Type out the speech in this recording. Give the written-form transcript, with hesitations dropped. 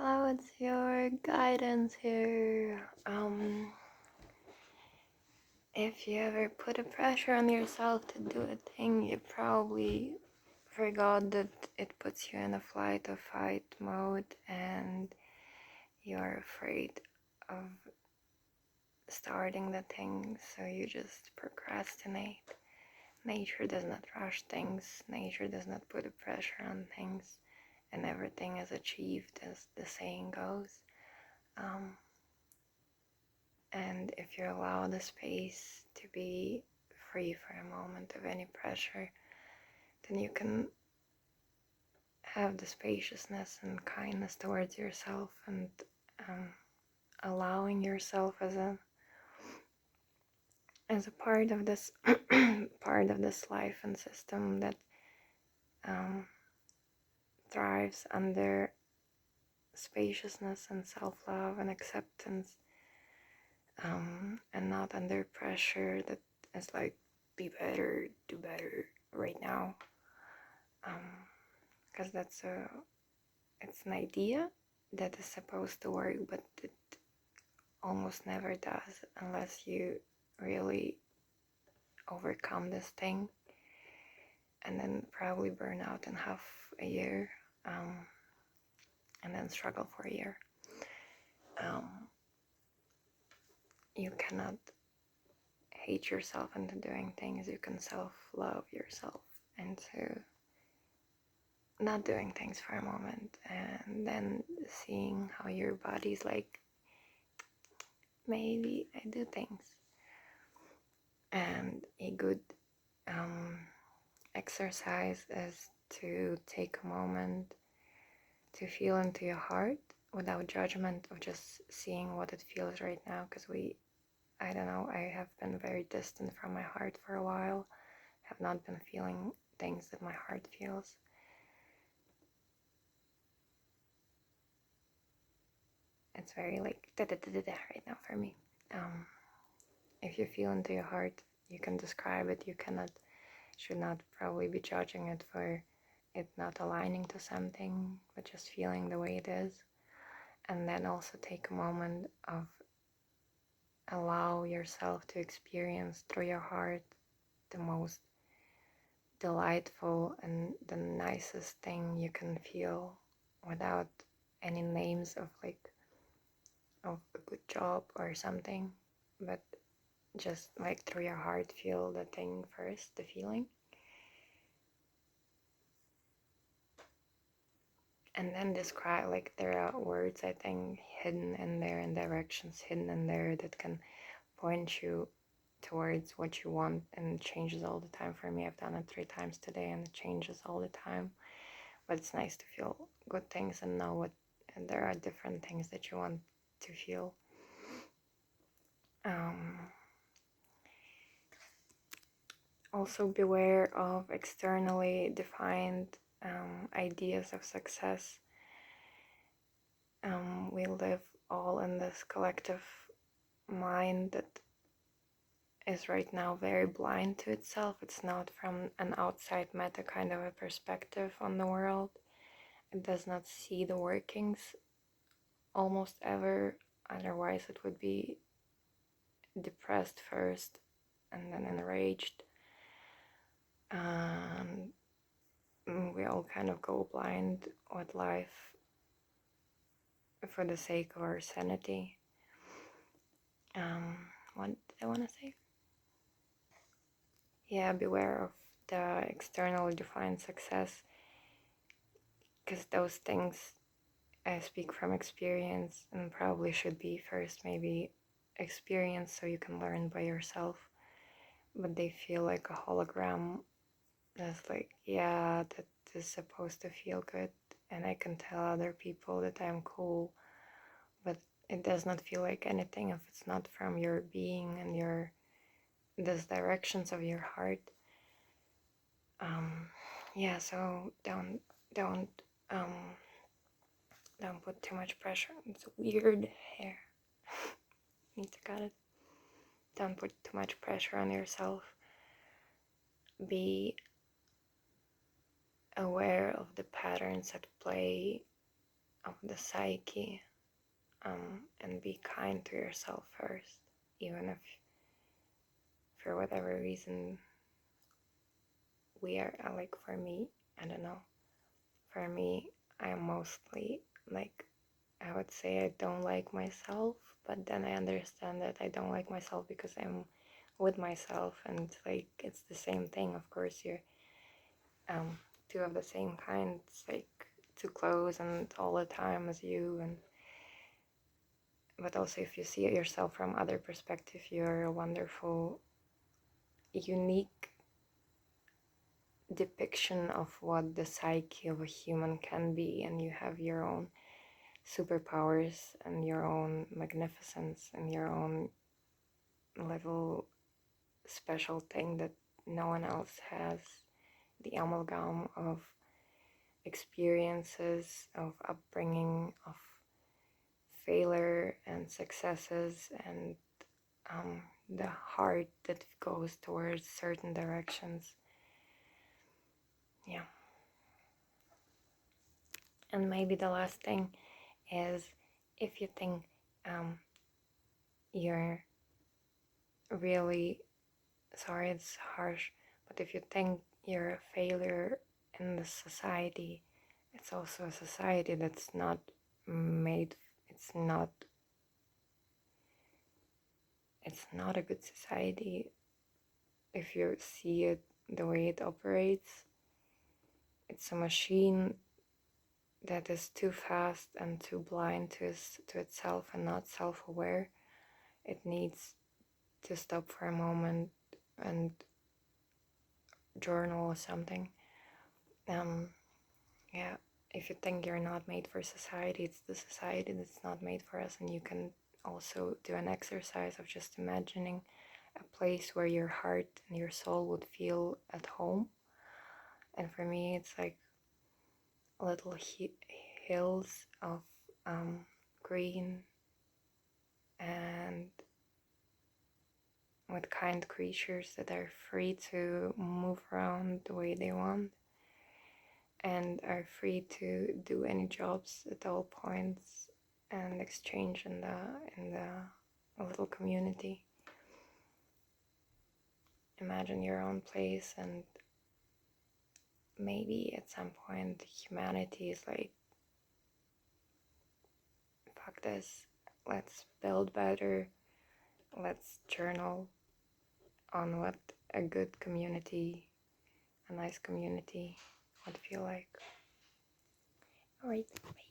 Hello, it's your guidance here. If you ever put a pressure on yourself to do a thing, you probably forgot that it puts you in a flight or fight mode and you're afraid of starting the thing, so you just procrastinate. Nature does not rush things, nature does not put a pressure on things, and everything is achieved, as the saying goes. And if you allow the space to be free for a moment of any pressure, then you can have the spaciousness and kindness towards yourself, and allowing yourself as a part of this part of this life and system that thrives under spaciousness and self-love and acceptance, and not under pressure that is like, be better, do better right now, because it's an idea that is supposed to work, but it almost never does unless you really overcome this thing and then probably burn out in half a year, and then struggle for a year. You cannot hate yourself into doing things. You can self-love yourself into not doing things for a moment, and then seeing how your body's like, maybe I do things. And a good exercise is to take a moment to feel into your heart without judgment, of just seeing what it feels right now, because I don't know, I have been very distant from my heart for a while, have not been feeling things that my heart feels. It's very like right now for me. If you feel into your heart, you can describe it. You should not probably be judging it for it not aligning to something, but just feeling the way it is. And then also take a moment of allow yourself to experience through your heart the most delightful and the nicest thing you can feel, without any names of a good job or something, but just like through your heart, feel the thing first, the feeling. And then describe, like, there are words, I think, hidden in there, and directions hidden in there that can point you towards what you want, and it changes all the time for me. I've done it 3 times today and it changes all the time, but it's nice to feel good things and know what, and there are different things that you want to feel. Also beware of externally defined ideas of success. We live all in this collective mind that is right now very blind to itself. It's not from an outside meta kind of a perspective on the world. It does not see the workings almost ever, otherwise it would be depressed first and then enraged. We all kind of go blind with life for the sake of our sanity. What did I want to say? Yeah, beware of the externally defined success, because those things, I speak from experience, and probably should be first maybe experience so you can learn by yourself, but they feel like a hologram that's like, yeah, that is supposed to feel good, and I can tell other people that I'm cool, but it does not feel like anything if it's not from your being and these directions of your heart. Yeah, so don't put too much pressure. It's weird hair. Need to cut it. Don't put too much pressure on yourself. Be aware of the patterns at play of the psyche, and be kind to yourself first, even if for whatever reason we are like, for me, I don't know, for me, I am mostly like, I would say I don't like myself, but then I understand that I don't like myself because I'm with myself, and like it's the same thing. Of course, you're two of the same kind, it's like too close and all the time as you, and but also if you see it yourself from other perspective, you're a wonderful, unique depiction of what the psyche of a human can be, and you have your own superpowers and your own magnificence and your own little special thing that no one else has. The amalgam of experiences, of upbringing, of failure and successes, and the heart that goes towards certain directions. Yeah. And maybe the last thing is, if you think you're really, sorry, it's harsh, but if you think you're a failure in the society, it's also a society that's not made, it's not a good society. If you see it the way it operates, it's a machine that is too fast and too blind to itself and not self-aware. It needs to stop for a moment and journal or something. Yeah, if you think you're not made for society, it's the society that's not made for us. And you can also do an exercise of just imagining a place where your heart and your soul would feel at home. And for me, it's like little hills of green, and with kind creatures that are free to move around the way they want and are free to do any jobs at all points and exchange in the little community. Imagine your own place, and maybe at some point humanity is like, fuck this, let's build better, let's journal on what a good community, a nice community would feel like. Alright, bye.